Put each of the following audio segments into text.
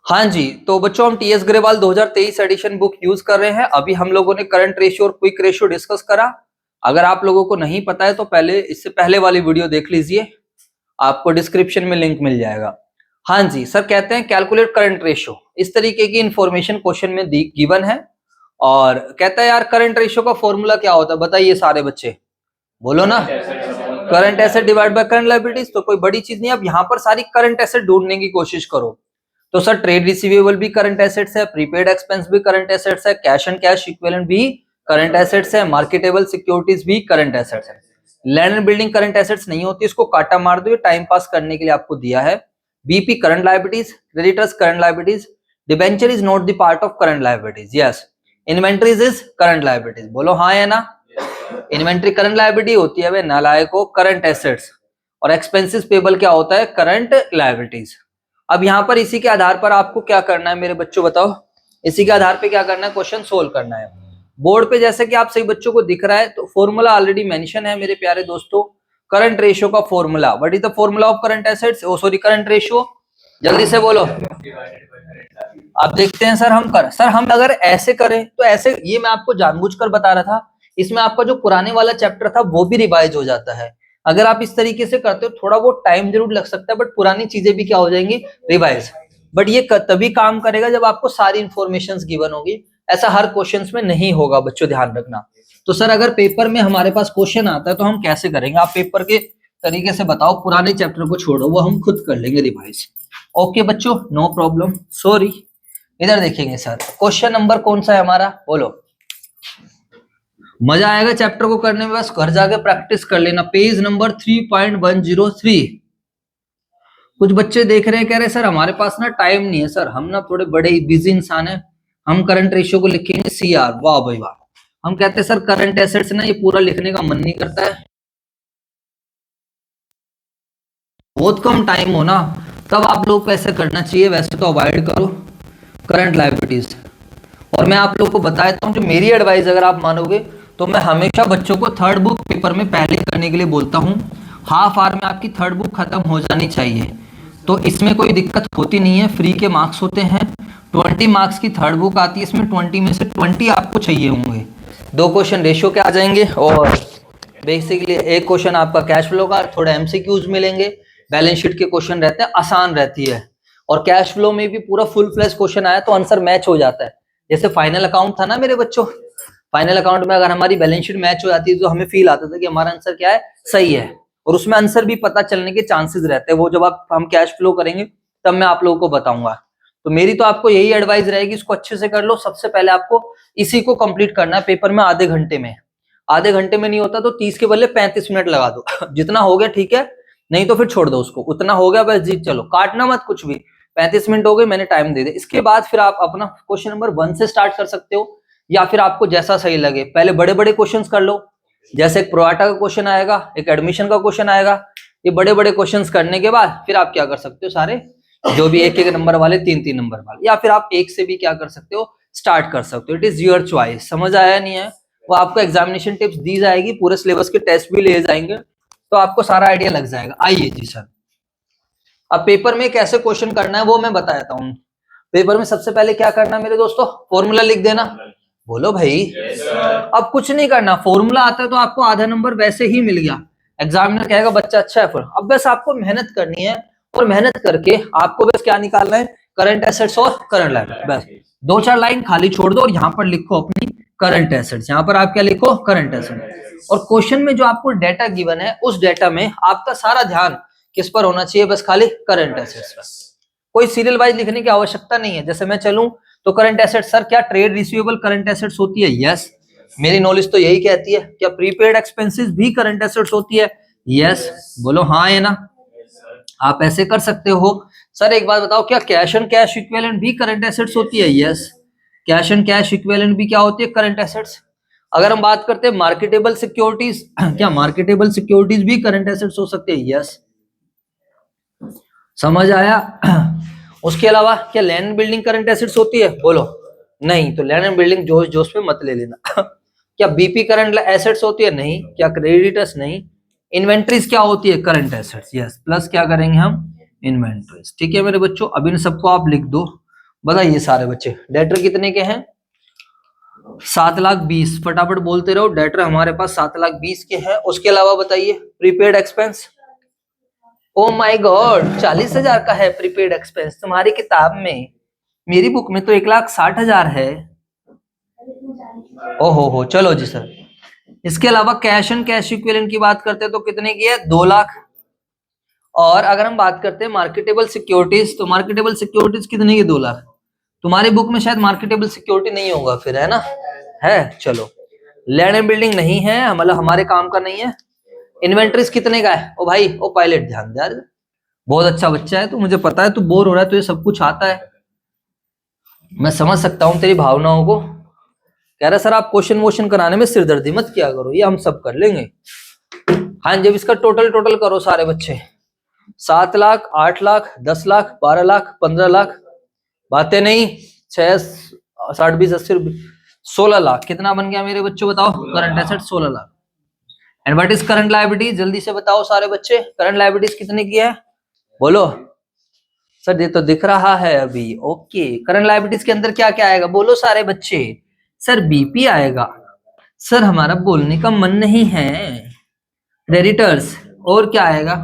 हाँ जी, तो बच्चों हम TS Grewal 2023 edition book use कर रहे हैं। अभी हम लोगों ने करंट रेशियो और क्विक रेशियो डिस्कस करा। अगर आप लोगों को नहीं पता है तो पहले इससे पहले वाली वीडियो देख लीजिए, आपको डिस्क्रिप्शन में लिंक मिल जाएगा। हाँ जी सर, कहते हैं कैलकुलेट करंट रेशियो, इस तरीके की इंफॉर्मेशन क्वेश्चन में गिवन है और कहता है यार करंट रेशियो का फॉर्मूला क्या होता है, बताइए सारे बच्चे, बोलो ना। Current asset divide by current liabilities, तो कोई बड़ी चीज नहीं। अब यहाँ पर सारी करंट एसेट ढूंढने की कोशिश करो। तो सर ट्रेड रिसीवेबल भी करंट एसेट्स है, प्रीपेड एक्सपेंस भी करंट एसेट्स है, कैश एंड कैश इक्विवेलेंट भी करंट एसेट्स है, मार्केटेबल सिक्योरिटीज भी करंट एसेट्स है। Land and building current assets नहीं होती, इसको काटा मार दो, ये टाइम पास करने के लिए आपको दिया है। BP current liabilities, creditors current liabilities, debenture is not the part of current liabilities, yes. Inventories is current liabilities, बोलो हाँ या ना। इन्वेंट्री करंट लायबिलिटी होती है वे नालायको करंट एसेट्स, और एक्सपेंसेस पेबल क्या होता है, करंट लायबिलिटीज। अब यहाँ पर इसी के आधार पर आपको क्या करना है मेरे बच्चों, बताओ। इसी के आधार पे क्या करना है, क्वेश्चन सोल्व करना है। बोर्ड पे जैसे कि आप सही बच्चों को दिख रहा है, तो फॉर्मूला ऑलरेडी मेंशन है मेरे प्यारे दोस्तों। करंट रेशियो का formula, what is the formula of current assets, oh sorry current ratio, जल्दी से बोलो। आप देखते हैं सर हम अगर ऐसे करें तो ऐसे, ये मैं आपको जानबूझकर बता रहा था, इसमें आपका जो पुराने वाला चैप्टर था वो भी रिवाइज हो जाता है। अगर आप इस तरीके से करते हो थोड़ा वो टाइम जरूर लग सकता है, बट पुरानी चीजें भी क्या हो जाएंगी, रिवाइज। बट ये तभी काम करेगा जब आपको सारी इंफॉर्मेशन गिवन होगी। ऐसा हर क्वेश्चंस में नहीं होगा बच्चों, ध्यान रखना। तो सर अगर पेपर में हमारे पास क्वेश्चन आता है तो हम कैसे करेंगे, आप पेपर के तरीके से बताओ, पुराने चैप्टर को छोड़ो, वो हम खुद कर लेंगे रिवाइज। ओके बच्चों, नो प्रॉब्लम, सॉरी। इधर देखेंगे सर, क्वेश्चन नंबर कौन सा है हमारा, बोलो। मजा आएगा चैप्टर को करने में, बस घर जाके प्रैक्टिस कर लेना। Page number 3.103। कुछ बच्चे देख रहे हैं, कह रहे सर हमारे पास ना टाइम नहीं है, सर हम ना थोड़े बड़े बिजी इंसान हैं, हम करंट रेशियो को लिखेंगे सीआर। वाह भाई वाह। हम कहते हैं सर करंट एसेट्स ना ये पूरा लिखने का मन नहीं करता है, बहुत कम टाइम हो ना, तब आप लोग को ऐसे करना चाहिए, वैसे तो अवॉइड करो करंट लायबिलिटीज। और मैं आप लोग को बता देता हूँ, जो मेरी एडवाइस अगर आप मानोगे तो मैं हमेशा बच्चों को थर्ड बुक पेपर में पहले करने के लिए बोलता हूँ। हाफ आवर में आपकी थर्ड बुक खत्म हो जानी चाहिए, तो इसमें कोई दिक्कत होती नहीं है। फ्री के मार्क्स होते हैं, 20 मार्क्स की थर्ड बुक आती है, इसमें 20 में से 20 आपको चाहिए होंगे। 2 क्वेश्चन रेशियो के आ जाएंगे और बेसिकली एक क्वेश्चन आपका कैश फ्लो का, थोड़े एमसीक्यूज मिलेंगे। बैलेंस शीट के क्वेश्चन रहते हैं, आसान रहती है। और कैश फ्लो में भी पूरा फुल फ्लैश क्वेश्चन आया तो आंसर मैच हो जाता है। जैसे फाइनल अकाउंट था ना मेरे बच्चों, फाइनल अकाउंट में अगर हमारी बैलेंस शीट मैच हो जाती है तो हमें फील आता था कि हमारा आंसर क्या है, सही है। और उसमें आंसर भी पता चलने के चांसेस रहते हैं, वो जब हम कैश फ्लो करेंगे तब मैं आप लोगों को बताऊंगा। तो मेरी तो आपको यही एडवाइस रहेगी, इसको अच्छे से कर लो। सबसे पहले आपको इसी को कंप्लीट करना है पेपर में आधे घंटे में। आधे घंटे में नहीं होता तो 30 के बदले 35 मिनट लगा दो जितना हो गया ठीक है, नहीं तो फिर छोड़ दो उसको। उतना हो गया बस जीत, चलो काटना मत कुछ भी। 35 मिनट हो गए, मैंने टाइम दे दिया। इसके बाद फिर आप अपना क्वेश्चन नंबर 1 से स्टार्ट कर सकते हो, या फिर आपको जैसा सही लगे। पहले बड़े बड़े क्वेश्चंस कर लो, जैसे एक प्रोआटा का क्वेश्चन आएगा, एक एडमिशन का क्वेश्चन आएगा। ये बड़े बड़े क्वेश्चंस करने के बाद फिर आप क्या कर सकते हो, सारे जो भी एक एक नंबर वाले, 3-3 नंबर वाले, या फिर आप एक से भी क्या कर सकते हो, स्टार्ट कर सकते हो। It is your choice. समझ आया नहीं है, वो आपको एग्जामिनेशन टिप्स दी जाएगी, पूरे सिलेबस के टेस्ट भी ले जाएंगे, तो आपको सारा आइडिया लग जाएगा। आइए जी सर, अब पेपर में कैसे क्वेश्चन करना है वो मैं बता देता हूँ। पेपर में सबसे पहले क्या करना है मेरे दोस्तों, फॉर्मूला लिख देना। बोलो भाई। अब कुछ नहीं करना, फॉर्मूला आता है तो आपको आधा नंबर वैसे ही मिल गया। एग्जामिनर कहेगा बच्चा अच्छा है, फिर अब बस आपको मेहनत करनी है, और मेहनत करके आपको बस क्या निकालना है, करंट एसेट्स और करंट लायबिलिटी। बस 2-4 लाइन खाली छोड़ दो और यहाँ पर लिखो अपनी करंट एसेट्स। यहाँ पर आप क्या लिखो, करंट एसेट्स। और क्वेश्चन में जो आपको डेटा गिवन है, उस डेटा में आपका सारा ध्यान किस पर होना चाहिए, बस खाली करंट एसेट्स पर। कोई सीरियल वाइज लिखने की आवश्यकता नहीं है। जैसे मैं चलूं तो करंट एसेट्स, सर क्या ट्रेड रिसीवेबल करंट एसेट्स होती है, यस। मेरी नॉलेज तो यही कहती है। क्या प्रीपेड एक्सपेंसेस भी करंट एसेट्स होती है, यस। बोलो हाँ है ना, आप ऐसे कर सकते हो। सर एक बात बताओ, क्या कैश एंड कैश इक्विवेलेंट भी करंट एसेट्स होती है, yes. Cash and cash equivalent भी क्या होती है, करंट एसेट्स। अगर हम बात करते हैं मार्केटेबल सिक्योरिटीज, क्या मार्केटेबल सिक्योरिटीज भी करंट एसेट्स हो सकते हैं, यस। समझ आया। उसके अलावा क्या लैंड बिल्डिंग करंट एसेट्स होती है, बोलो नहीं। तो लैंड एंड बिल्डिंग जोश जोश में मत ले लेना। क्या बीपी करंट एसेट्स होती है, नहीं। क्या क्रेडिटर्स, नहीं। इन्वेंट्रीज क्या होती है, करंट एसेट्स, यस। प्लस क्या करेंगे हम, इन्वेंट्रीज। ठीक है मेरे बच्चों, अब इन सबको आप लिख दो। बताइए सारे बच्चे, डेटर कितने के हैं? 7,20,000। फटाफट बोलते रहो, डेटर हमारे पास 7,20,000 के हैं। उसके अलावा बताइए prepaid expense. Oh my God, 40,000 का है प्रीपेड एक्सपेंस तुम्हारी किताब में। मेरी बुक में तो 1,60,000 है। ओहो, चलो जी सर। इसके अलावा कैश एंड कैश इक्विवेलेंट की बात करते हैं तो कितने की है? 2 लाख। और अगर हम बात करते हैं मार्केटेबल सिक्योरिटीज, तो मार्केटेबल सिक्योरिटीज कितने की? 2 लाख। तुम्हारी बुक में शायद मार्केटेबल सिक्योरिटी नहीं होगा फिर, है ना? है, चलो। लैंड एंड बिल्डिंग नहीं है, मतलब हमारे काम का नहीं है। इन्वेंटरीज कितने का है? ओ भाई, ओ पायलट, ध्यान दे यार, बहुत अच्छा बच्चा है तू, मुझे पता है तू बोर हो रहा है, तुझे सब कुछ आता है, मैं समझ सकता हूँ तेरी भावनाओं को। कह रहा सर आप क्वेश्चन वोश्चन कराने में सिरदर्दी मत किया करो, ये हम सब कर लेंगे। हाँ, जब इसका टोटल करो सारे बच्चे, 7 लाख, 8 लाख, 10 लाख, 12 लाख, 15 लाख, बातें नहीं, 6, 60, 20, 80, 16 लाख। कितना बन गया मेरे बच्चों बताओ? Current asset 16 lakh. And what is current liability? जल्दी से बताओ सारे बच्चे, करंट लायबिलिटीज कितने की है? बोलो सर, ये तो दिख रहा है अभी। ओके, करंट लायबिलिटीज के अंदर क्या क्या आएगा? बोलो सारे बच्चे। सर बीपी आएगा। सर हमारा बोलने का मन नहीं है। क्रेडिटर्स। और क्या आएगा?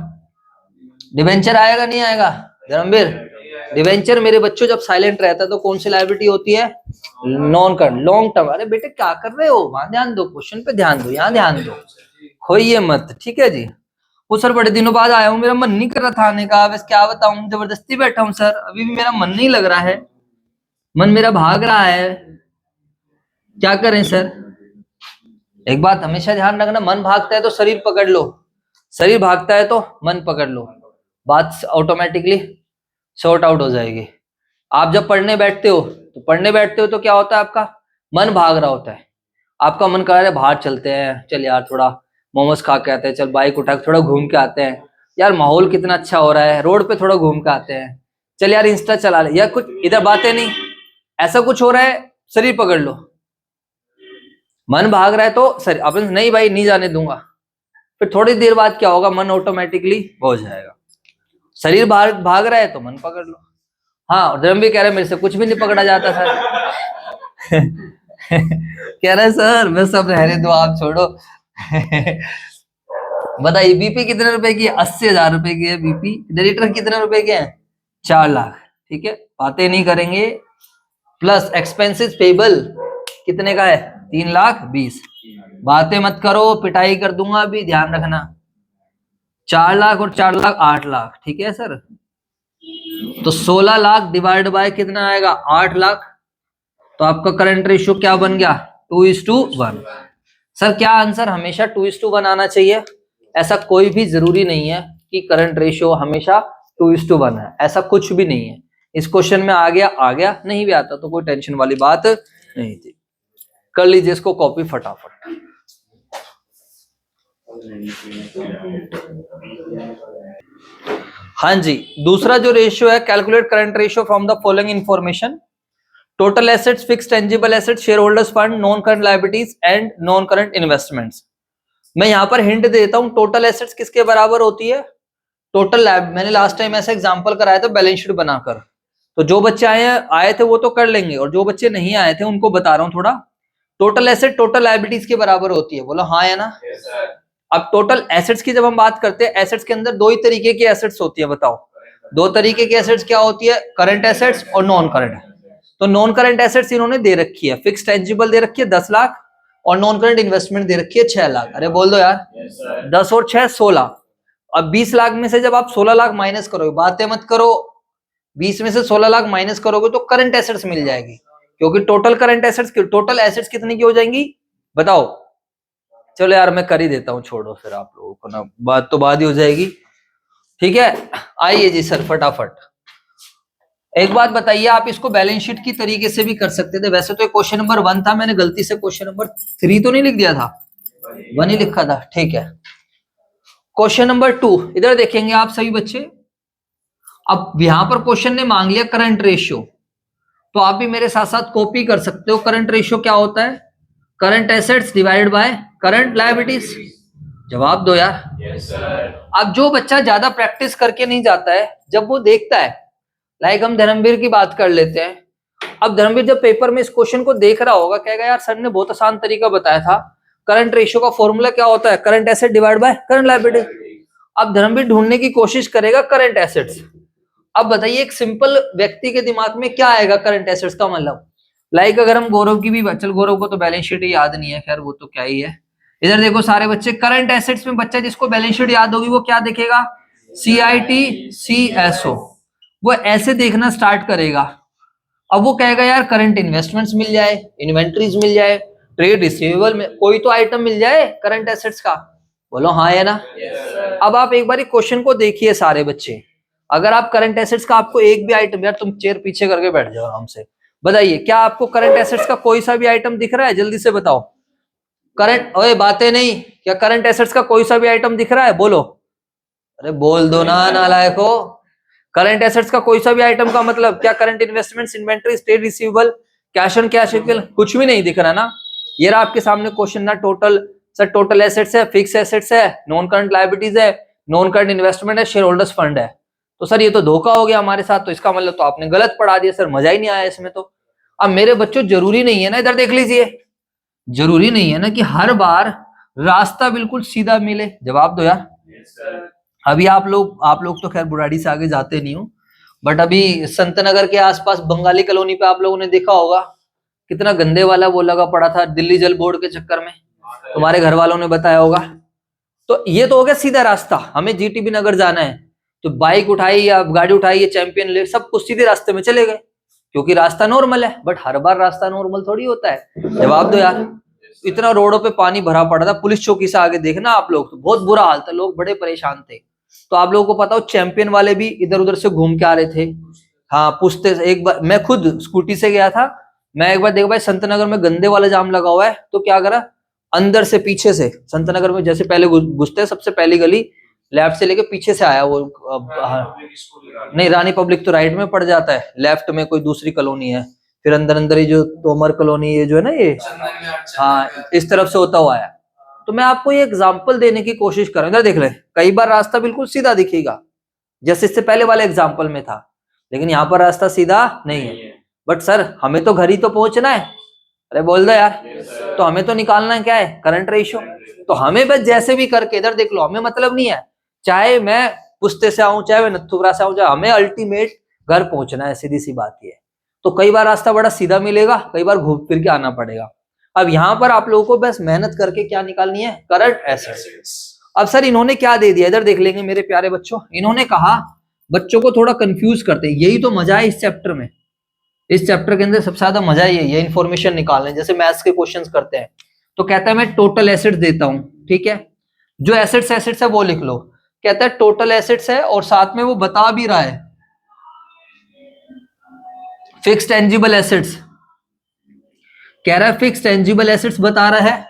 डिवेंचर आएगा नहीं आएगा? धर्मवीर, डिवेंचर मेरे बच्चों जब साइलेंट रहता है तो कौन सी लायबिलिटी होती है? Non current, long term. अरे बेटे क्या कर रहे हो? वहां ध्यान दो, क्वेश्चन पे ध्यान दो, यहाँ ध्यान दो, खोइए मत, ठीक है जी। वो सर बड़े दिनों बाद आया हूँ, मेरा मन नहीं कर रहा था आने का, बस क्या बताऊं, जबरदस्ती बैठा हूँ सर, अभी भी मेरा मन नहीं लग रहा है, मन मेरा भाग रहा है, क्या करें सर? एक बात हमेशा ध्यान रखना, मन भागता है तो शरीर पकड़ लो, शरीर भागता है तो मन पकड़ लो, बात ऑटोमेटिकली सॉर्ट आउट हो जाएगी। आप जब पढ़ने बैठते हो तो क्या होता है? आपका मन भाग रहा होता है, आपका मन कर रहा है बाहर चलते हैं, चल यार थोड़ा मोमोज खा के आते हैं, चल बाइक उठा के थोड़ा घूम के आते हैं, यार माहौल कितना अच्छा हो रहा है, रोड पे थोड़ा घूम के आते हैं, चल यार इंस्टा चला ले, या कुछ इधर बातें नहीं, ऐसा कुछ हो रहा है, शरीर पकड़ लो। मन भाग रहा है तो सर अपन नहीं भाई नहीं जाने दूंगा, फिर थोड़ी देर बाद क्या होगा? मन ऑटोमेटिकली हो जाएगा। शरीर भाग रहा है तो मन पकड़ लो। हाँ, धर्म भी कह रहे मेरे से कुछ भी नहीं पकड़ा जाता सर। कह रहे सर मैं सब रहने दो, आप छोड़ो। बताइए बीपी कितने रुपए की है? 80,000 रुपए की है बीपी। डायरेक्टर कितने रुपए के हैं? 4 लाख। ठीक है, बातें नहीं करेंगे। प्लस एक्सपेंसेस पेबल कितने का है? 3,20,000। बातें मत करो, पिटाई कर दूंगा अभी, ध्यान रखना। 4 लाख और 4 लाख 8 लाख, ठीक है सर। तो 16 लाख डिवाइड बाय कितना आएगा? 8 लाख। तो आपका करंट रेशियो क्या बन गया? 2:1। सर क्या आंसर हमेशा 2:1 आना चाहिए? ऐसा कोई भी जरूरी नहीं है कि करंट रेशियो हमेशा 2:1 है, ऐसा कुछ भी नहीं है। इस क्वेश्चन में आ गया, नहीं भी आता तो कोई टेंशन वाली बात नहीं थी। कर लीजिए इसको कॉपी फटाफट। हाँ जी, दूसरा जो रेशियो है, calculate current ratio from the following information: total assets, fixed tangible assets, share holders fund, non current liabilities and non current investments. मैं यहां पर हिंट देता हूं, टोटल एसेट्स किसके बराबर होती है? टोटल मैंने लास्ट टाइम ऐसा एग्जांपल कराया था बैलेंस शीट बनाकर, तो जो बच्चे आए थे वो तो कर लेंगे, और जो बच्चे नहीं आए थे उनको बता रहा हूं थोड़ा। टोटल एसेट टोटल लायबिलिटीज के बराबर होती है, बोलो हाँ या ना? अब टोटल एसेट्स की जब हम बात करते हैं, एसेट्स के अंदर दो ही तरीके की एसेट्स होती है, बताओ दो तरीके की एसेट्स क्या होती है? करंट एसेट्स और नॉन करंट। तो नॉन करंट एसेट्स इन्होंने दे रखी है, फिक्स टेंजिबल दे रखी है 10 लाख, और नॉन करंट इन्वेस्टमेंट दे रखी है 6 लाख। अरे बोल दो यार, 10 और 6 16। अब 20 लाख में से जब आप 16 लाख माइनस करोगे, बातें मत करो, 20 में से 16 लाख माइनस करोगे तो करंट एसेट्स मिल जाएगी, क्योंकि total current assets total assets कितनी की हो जाएंगी बताओ? चलो यार मैं कर ही देता हूं, छोड़ो फिर आप लोगों को ना, बात तो बाद ही हो जाएगी। ठीक है, आइए जी सर फटाफट। एक बात बताइए, आप इसको बैलेंस शीट की तरीके से भी कर सकते थे, वैसे तो क्वेश्चन नंबर 1 था, मैंने गलती से क्वेश्चन नंबर 3 तो नहीं लिख दिया था, 1 ही लिखा था, ठीक है। क्वेश्चन नंबर 2 इधर देखेंगे आप सभी बच्चे। अब यहां पर क्वेश्चन ने मांग लिया करंट रेशियो, तो आप भी मेरे साथ साथ कॉपी कर सकते हो। करंट रेशियो क्या होता है? Current assets divided by current liabilities. जवाब दो यार। yes, अब जो बच्चा ज्यादा प्रैक्टिस करके नहीं जाता है, जब वो देखता है, लाइक हम धर्मवीर की बात कर लेते हैं, अब धर्मवीर जब पेपर में इस क्वेश्चन को देख रहा होगा, कहेगा यार सर ने बहुत आसान तरीका बताया था, करंट रेशियो का फॉर्मूला क्या होता है, current asset divide by current liability. अब धर्मवीर ढूंढने की कोशिश करेगा करंट एसेट्स। अब बताइए एक सिंपल व्यक्ति के दिमाग में क्या आएगा करंट एसेट्स का मतलब, लाइक अगर हम गौरव की भी, चल गौरव को तो बैलेंस शीट याद नहीं है, खैर वो तो क्या ही है। इधर देखो सारे बच्चे करंट एसेट्स में, बच्चा जिसको बैलेंस शीट याद होगी वो क्या देखेगा, CIT CSO, वो ऐसे देखना स्टार्ट करेगा। अब वो कहेगा यार करंट इन्वेस्टमेंट्स मिल जाए, इन्वेंट्रीज मिल जाए, ट्रेड रिसीवेबल में कोई तो आइटम मिल जाए करंट एसेट्स का, बोलो हाँ है ना। अब आप एक बार क्वेश्चन को देखिए सारे बच्चे, अगर आप करंट एसेट्स का आपको एक भी आइटम, यार तुम चेयर पीछे करके बैठ जाओ आराम से, बताइए क्या आपको करंट एसेट्स का कोई सा भी आइटम दिख रहा है, जल्दी से बताओ। करंट, ओए बातें नहीं, क्या करंट एसेट्स का कोई सा भी आइटम दिख रहा है, बोलो, अरे बोल दो ना नालायको। करंट एसेट्स का कोई सा भी आइटम का मतलब क्या, current investments, inventory, trade receivable, cash and cash equivalent, कुछ भी नहीं दिख रहा ना। ये रहा आपके सामने क्वेश्चन ना, टोटल सर टोटल एसेट्स है, फिक्स एसेट्स है, नॉन करंट लायबिलिटीज है, नॉन करंट इन्वेस्टमेंट है, शेयर होल्डर्स फंड है। तो सर ये तो धोखा हो गया हमारे साथ, तो इसका मतलब तो आपने गलत पढ़ा दिया सर, मजा ही नहीं आया इसमें तो। अब मेरे बच्चों जरूरी नहीं है ना, इधर देख लीजिए, जरूरी नहीं है ना कि हर बार रास्ता बिल्कुल सीधा मिले, जवाब दो यार। अभी आप लोग तो खैर बुराड़ी से आगे जाते नहीं हो, बट अभी संतनगर के आसपास बंगाली कॉलोनी पे आप लोगों ने देखा होगा कितना गंदे वाला वो लगा पड़ा था दिल्ली जल बोर्ड के चक्कर में, तुम्हारे घर वालों ने बताया होगा। तो ये तो हो गया सीधा रास्ता, हमें जीटीबी नगर जाना है तो बाइक उठाई या गाड़ी उठाई या चैंपियन ले, सब कुछ सीधे रास्ते में चले गए क्योंकि रास्ता नॉर्मल है। बट हर बार रास्ता नॉर्मल थोड़ी होता है, जवाब दो यार। इतना रोडों पे पानी भरा पड़ा था, पुलिस चौकी से आगे देखना आप लोग, तो बहुत बुरा हाल था, लोग बड़े परेशान थे। तो आप लोगों को पता हो चैंपियन वाले भी इधर उधर से घूम के आ रहे थे, हाँ पूछते। एक बार मैं खुद स्कूटी से गया था, मैं एक बार देखा भाई संतनगर में गंदे वाला जाम लगा हुआ है, तो क्या करा, अंदर से पीछे से संतनगर में जैसे पहले घुसते सबसे पहली गली लेफ्ट से लेके पीछे से आया वो, नहीं रानी पब्लिक तो राइट में पड़ जाता है, लेफ्ट में कोई दूसरी कॉलोनी है, फिर अंदर अंदर ही जो तोमर कॉलोनी ये जो है ना ये, हाँ इस तरफ से होता हुआ आया। तो मैं आपको ये एग्जांपल देने की कोशिश कर रहा हूँ, इधर देख ले, कई बार रास्ता बिल्कुल सीधा दिखेगा जैसे इससे पहले वाले एग्जाम्पल में था, लेकिन यहाँ पर रास्ता सीधा नहीं है। बट सर हमें तो घर ही तो पहुंचना है, अरे बोल दो यार। तो हमें तो निकालना क्या है, करंट रेशियो। तो हमें बस जैसे भी करके, इधर देख लो, हमें मतलब नहीं है चाहे मैं पुस्ते से आऊं चाहे मैं नथुपुरा से आऊं, चाहे हमें अल्टीमेट घर पहुंचना है, सीधी सी बात ये है। तो कई बार रास्ता बड़ा सीधा मिलेगा, कई बार घूम फिर के आना पड़ेगा। अब यहाँ पर आप लोगों को बस मेहनत करके क्या निकालनी है, करंट एसेट्स। अब सर इन्होंने क्या दे दिया, इधर देख लेंगे मेरे प्यारे बच्चों, इन्होंने कहा बच्चों को थोड़ा कंफ्यूज करते हैं, यही तो मजा है इस चैप्टर में। इस चैप्टर के अंदर सबसे ज्यादा मजा यही है, इन्फॉर्मेशन निकालने, जैसे मैथ्स के क्वेश्चंस करते हैं। तो कहता है मैं टोटल एसेट्स देता हूं, ठीक है, जो एसेट्स है वो लिख लो। कहता है टोटल एसेट्स है और साथ में वो बता भी रहा है फिक्स्ड टेंजिबल एसेट्स, कह रहा है फिक्स्ड टेंजिबल एसेट्स बता रहा है,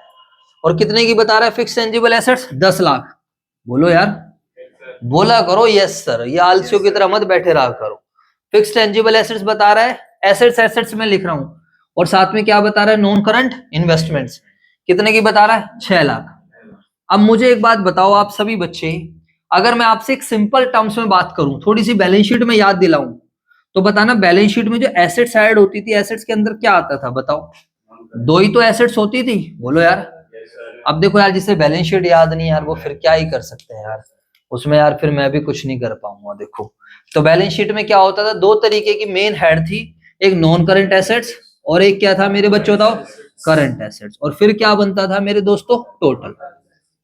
और कितने की बता रहा है फिक्स्ड टेंजिबल एसेट्स, 10 लाख। बोलो यार, बोला करो यस सर, ये आलसियों की तरह मत बैठे रहा करो। फिक्स्ड टेंजिबल एसेट्स बता रहा है, एसेट्स में लिख रहा हूं, और साथ में क्या बता रहा है, नॉन करंट इन्वेस्टमेंट्स, कितने की बता रहा है, 6 लाख। अब मुझे एक बात बताओ आप सभी बच्चे, अगर मैं आपसे एक सिंपल टर्म्स में बात करूं, थोड़ी सी बैलेंस शीट में याद दिलाऊं, तो बताना बैलेंस शीट में जो एसेट्स ऐड होती थी, एसेट्स के अंदर क्या आता था, बताओ। दो ही तो एसेट्स होती थी, बोलो यार। अब देखो यार, जिसे बैलेंस शीट याद नहीं यार, वो फिर क्या ही कर सकते हैं यार, उसमें यार फिर मैं भी कुछ नहीं कर पाऊंगा। देखो तो बैलेंस शीट में क्या होता था, दो तरीके की मेन हेड थी, एक नॉन करंट एसेट्स और एक क्या था मेरे बच्चों, बताओ, करंट एसेट्स। और फिर क्या बनता था मेरे दोस्तों, टोटल।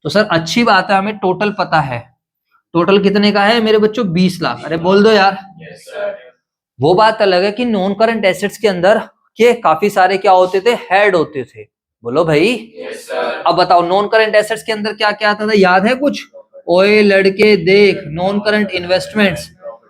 तो सर अच्छी बात है, हमें टोटल पता है, टोटल कितने का है मेरे बच्चों, 20 लाख। अरे बोल दो यार। वो बात अलग है कि नॉन करंट एसेट्स के अंदर के काफी सारे क्या होते थे, हेड होते थे, बोलो भाई। अब बताओ नॉन करंट एसेट्स के अंदर क्या क्या आता था, याद है कुछ, ओए लड़के देख, नॉन करंट इन्वेस्टमेंट्स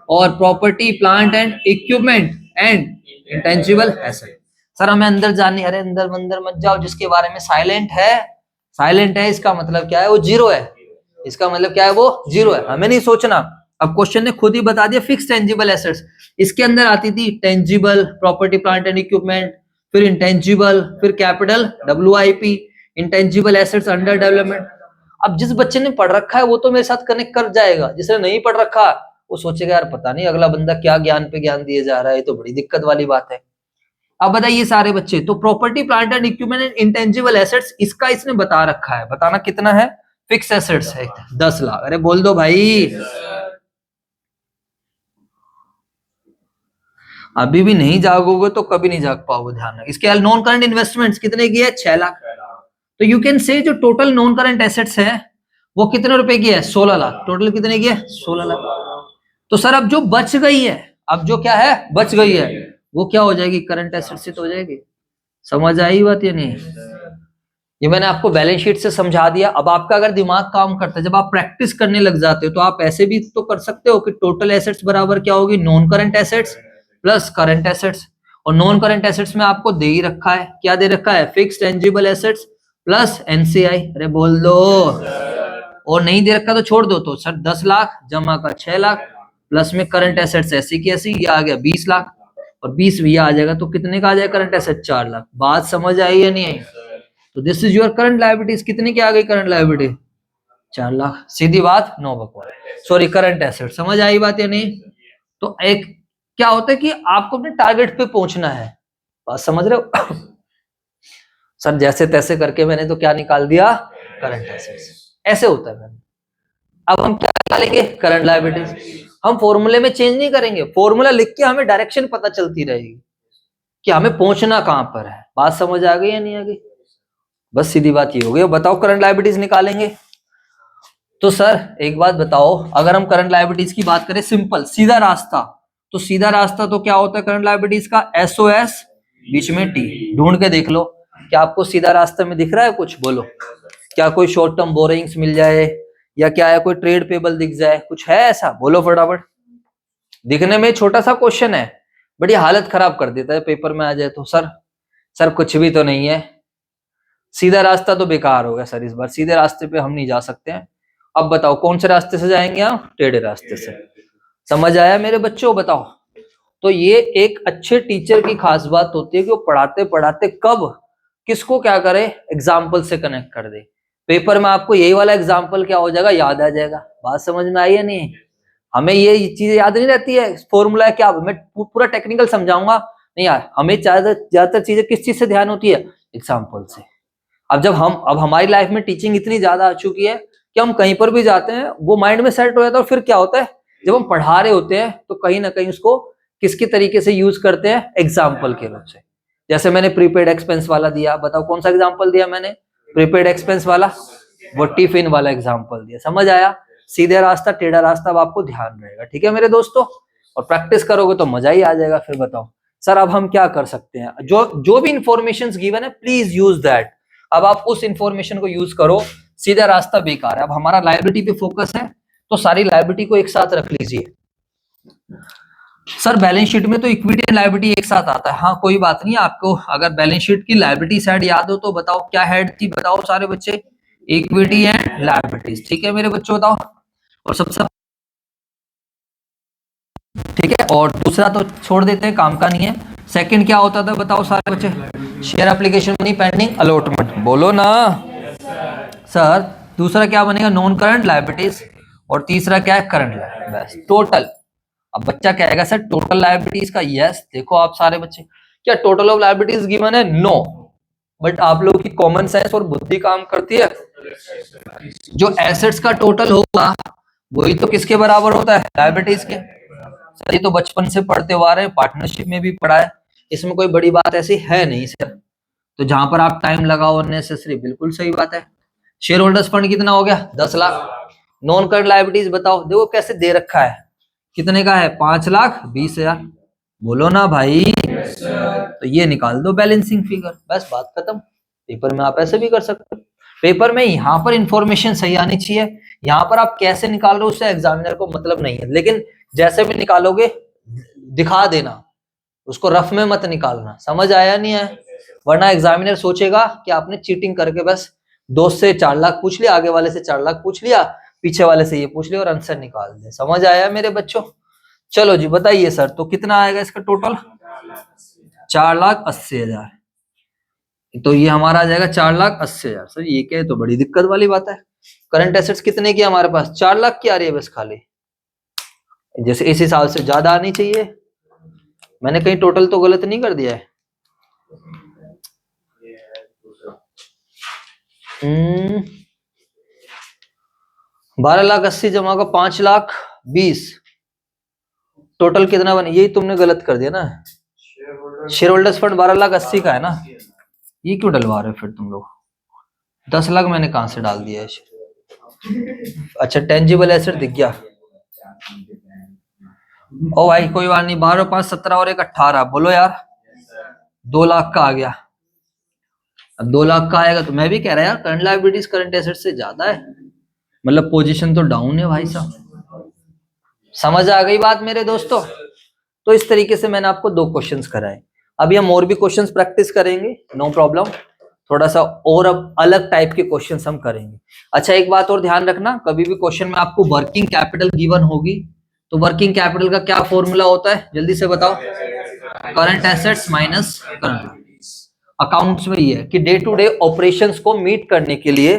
और property plant and equipment and intangible asset. Sir हमें अंदर जाने, अरे अंदर मत जाओ, जिसके बारे में साइलेंट है इसका मतलब क्या है, वो जीरो है, इसका मतलब क्या है, वो जीरो है, हमें नहीं सोचना। अब क्वेश्चन ने खुद ही बता दिया, फिक्स टेंजिबल एसेट्स, इसके अंदर आती थी tangible, property plant and equipment, फिर इंटेंजिबल, फिर capital WIP, intangible assets under development. अब जिस बच्चे ने पढ़ रखा है वो तो मेरे साथ कनेक्ट कर जाएगा, जिसने नहीं पढ़ रखा वो सोचेगा यार पता नहीं अगला बंदा क्या ज्ञान पे ज्ञान दिए जा रहा है, ये तो बड़ी दिक्कत वाली बात है। अब बताइए सारे बच्चे, तो property plant and equipment and intangible assets, इसका इसने बता रखा है, बताना कितना है। फिक्स एसेट्स है 10 लाख। अरे बोल दो भाई। अभी भी नहीं जागोगे तो कभी नहीं जाग पाओगे, ध्यान रखो। इसके नॉन करंट इन्वेस्टमेंट्स कितने की है, 6 लाख। तो यू कैन से जो टोटल नॉन करंट एसेट्स है वो कितने रुपए की है, 16 लाख। टोटल कितने की है, 16 लाख। तो सर अब जो बच गई है, अब जो क्या है बच गई है, वो क्या हो जाएगी, करंट एसेट से तो हो जाएगी। समझ आई बात या नहीं। ये मैंने आपको बैलेंस शीट से समझा दिया। अब आपका अगर दिमाग काम करता है, जब आप प्रैक्टिस करने लग जाते हो, तो आप ऐसे भी तो कर सकते हो कि टोटल एसेट्स बराबर क्या होगी, non current assets plus current assets. और नॉन करंट एसेट्स में आपको दे ही रखा है, क्या दे रखा है, fixed tangible assets plus NCI. अरे बोल दो। और नहीं दे रखा तो छोड़ दो। तो सर 10 लाख जमा का 6 लाख प्लस में करंट एसेट्स ऐसी की ऐसी, ये आ गया 20 लाख। और 20 भी आ जाएगा तो कितने का आ जाएगा करंट एसेट, 4 लाख। बात समझ आई या नहीं आई। तो this is your current liabilities. कितने की आ गई करंट लायबिलिटी, 4 लाख। सीधी बात, नो बकवास। Sorry, current asset. समझ आई बात या नहीं। तो एक क्या होता है कि आपको अपने टारगेट पे पहुंचना है, बात समझ रहे हो। सर जैसे तैसे करके मैंने तो क्या निकाल दिया, करंट एसेट्स। ऐसे होता है मैंने। अब हम क्या निकालेंगे, करंट लायबिलिटीज। हम फॉर्मूले में चेंज नहीं करेंगे, फॉर्मूला लिख के हमें डायरेक्शन पता चलती रहेगी कि हमें पहुंचना कहां पर है। बात समझ आ गई या नहीं आ गई। बस सीधी बात ये हो गई। बताओ करंट लायबिलिटीज निकालेंगे। तो सर एक बात बताओ, अगर हम करंट लायबिलिटीज की बात करें, सिंपल सीधा रास्ता, तो सीधा रास्ता तो क्या होता है करंट लायबिलिटीज का, एसओएस बीच में टी। ढूंढ के देख लो, क्या आपको सीधा रास्ता में दिख रहा है कुछ, बोलो। क्या कोई शॉर्ट टर्म बोरिंग्स मिल जाए, या क्या है कोई ट्रेड पेबल दिख जाए, कुछ है ऐसा, बोलो फटाफट। दिखने में छोटा सा क्वेश्चन है, बड़ी हालत खराब कर देता है पेपर में आ जाए तो। सर कुछ भी तो नहीं है, सीधा रास्ता तो बेकार हो गया सर, इस बार सीधे रास्ते पे हम नहीं जा सकते हैं। अब बताओ कौन से रास्ते से जाएंगे आप, टेढ़े रास्ते से। समझ आया मेरे बच्चों, बताओ। तो ये एक अच्छे टीचर की खास बात होती है कि वो पढ़ाते पढ़ाते कब किसको क्या करे, एग्जाम्पल से कनेक्ट कर दे। पेपर में आपको यही वाला एग्जाम्पल क्या हो जाएगा, याद आ जाएगा। बात समझ में आई है नहीं। हमें ये चीज याद नहीं रहती है, फॉर्मूला है क्या, मैं पूरा टेक्निकल समझाऊंगा नहीं यार। हमें ज्यादातर चीजें किस चीज से ध्यान होती है, एग्जाम्पल से। अब हमारी लाइफ में टीचिंग इतनी ज्यादा आ चुकी है कि हम कहीं पर भी जाते हैं वो माइंड में सेट हो जाता है। और फिर क्या होता है, जब हम पढ़ा रहे होते हैं तो कहीं ना कहीं उसको किसके तरीके से यूज करते हैं, एग्जाम्पल के रूप से। जैसे मैंने प्रीपेड एक्सपेंस वाला दिया, बताओ कौन सा एग्जाम्पल दिया मैंने, प्रीपेड एक्सपेंस वाला, वो टिफिन वाला एग्जाम्पल दिया। समझ आया, सीधे रास्ता टेढ़ा रास्ता, अब आपको ध्यान रहेगा, ठीक है मेरे दोस्तों। और प्रैक्टिस करोगे तो मजा ही आ जाएगा। फिर बताओ सर अब हम क्या कर सकते हैं, जो भी इंफॉर्मेशन गिवन है प्लीज यूज दैट। अब आप उस इंफॉर्मेशन को यूज करो, सीधा रास्ता बेकार है। अब हमारा लायबिलिटी पे फोकस है, तो सारी लायबिलिटी को एक साथ रख लीजिए। सर बैलेंस शीट में तो इक्विटी एंड लायबिलिटी एक साथ आता है। हाँ कोई बात नहीं, आपको अगर बैलेंस शीट की लायबिलिटी साइड याद हो तो बताओ क्या हेड थी, बताओ सारे बच्चे, इक्विटी एंड लायबिलिटीज। ठीक है मेरे बच्चों, बताओ। और सबसे ठीक है, और दूसरा तो छोड़ देते हैं, काम का नहीं है। सेकंड क्या होता था, बताओ सारे बच्चे, share application money pending allotment, बोलो ना सर। दूसरा क्या बनेगा, नॉन करंट लायबिलिटीज। और तीसरा क्या है, करंट लायबिलिटी, बस टोटल। अब बच्चा कहेगा सर टोटल लायबिलिटीज का, यस देखो आप सारे बच्चे, क्या टोटल ऑफ लायबिलिटीज गिवन है, नो। बट आप लोगों की कॉमन सेंस और बुद्धि काम करती है। जो एसेट्स का टोटल होगा वही तो किसके बराबर होता है, लायबिलिटीज के। सर ये तो बचपन से पढ़ते हुए आ रहे हैं, पार्टनरशिप में भी पढ़ा है, इसमें कोई बड़ी बात ऐसी है नहीं सर। तो जहां पर आप टाइम लगाओ अननेसेसरी, बिल्कुल सही बात है। शेयर होल्डर्स फंड कितना हो गया, 10 लाख। नॉन करंट लायबिलिटीज बताओ, देखो कैसे दे रखा है, कितने का है, 5,20,000। बोलो ना भाई। तो ये निकाल दो बैलेंसिंग फिगर, बस बात खत्म। पेपर में आप ऐसे भी कर सकते हो। पेपर में यहाँ पर इंफॉर्मेशन सही आनी चाहिए, यहाँ पर आप कैसे निकाल रहे हो उससे एग्जामिनर को मतलब नहीं है। लेकिन जैसे भी निकालोगे दिखा देना, उसको रफ में मत निकालना। समझ आया नहीं है, वरना एग्जामिनर सोचेगा कि आपने चीटिंग करके बस दोस्त से 4 लाख पूछ लिया, आगे वाले से 4 लाख पूछ लिया, पीछे वाले से ये पूछ लिया और आंसर निकाल दिया। समझ आया मेरे बच्चों। चलो जी बताइए सर, तो कितना आएगा इसका टोटल, 4,80,000। तो ये हमारा आ जाएगा 4,80,000। सर ये क्या है, तो बड़ी दिक्कत वाली बात है। करंट एसेट्स कितने की हमारे पास, 4 लाख की आ रही है बस खाली। जैसे इस हिसाब से ज्यादा आनी चाहिए। मैंने कहीं टोटल तो गलत नहीं कर दिया है, हम्म 12,80,000 जमा का 5,20,000 टोटल कितना बने? यही तुमने गलत कर दिया ना। शेयर होल्डर्स फंड 12,80,000 का है ना, ये क्यों डलवा रहे हो फिर तुम लोग? 10 लाख मैंने कहां से डाल दिया है? अच्छा टेंजिबल एसेट दिख गया। ओ भाई कोई बात नहीं, 12 5 17 और एक 18, बोलो यार 2 लाख का आ गया। अब 2 लाख का आएगा तो मैं भी कह रहा यार करंट लायबिलिटीज करंट एसेट से ज्यादा है, मतलब पोजीशन तो डाउन है भाई साहब। समझ आ गई बात मेरे दोस्तों? तो इस तरीके से मैंने आपको 2 क्वेश्चंस कराए। अभी हम और भी क्वेश्चंस प्रैक्टिस करेंगे, नो प्रॉब्लम। थोड़ा सा और अब अलग टाइप के क्वेश्चंस हम करेंगे। अच्छा एक बात और ध्यान रखना, कभी भी क्वेश्चन में आपको वर्किंग कैपिटल गिवन होगी तो वर्किंग कैपिटल का क्या फॉर्मूला होता है जल्दी से बताओ? Current assets minus current. Accounts में ये है कि डे टू डे ऑपरेशंस को मीट करने के लिए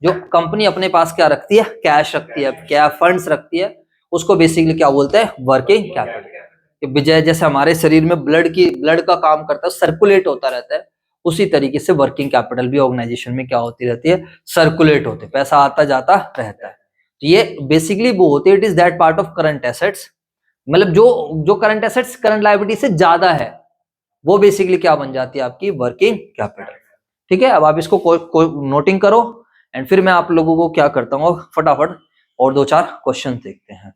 जो कंपनी अपने पास क्या रखती है, कैश रखती है, क्या फंड्स रखती है, उसको बेसिकली क्या बोलते हैं? Working capital. विजय जैसे हमारे शरीर में ब्लड का काम करता है, सर्कुलेट होता रहता है, उसी तरीके से वर्किंग कैपिटल भी ऑर्गेनाइजेशन में क्या होती रहती है? सर्कुलेट होते, पैसा आता जाता रहता है। तो ये बेसिकली वो होती है, it is that part of current assets, मतलब जो करंट एसेट्स करंट लायबिलिटी से ज्यादा है वो बेसिकली क्या बन जाती है? आपकी वर्किंग कैपिटल। ठीक है, अब आप इसको नोटिंग करो एंड फिर मैं आप लोगों को क्या करता हूँ फटाफट और 2-4 क्वेश्चन देखते हैं।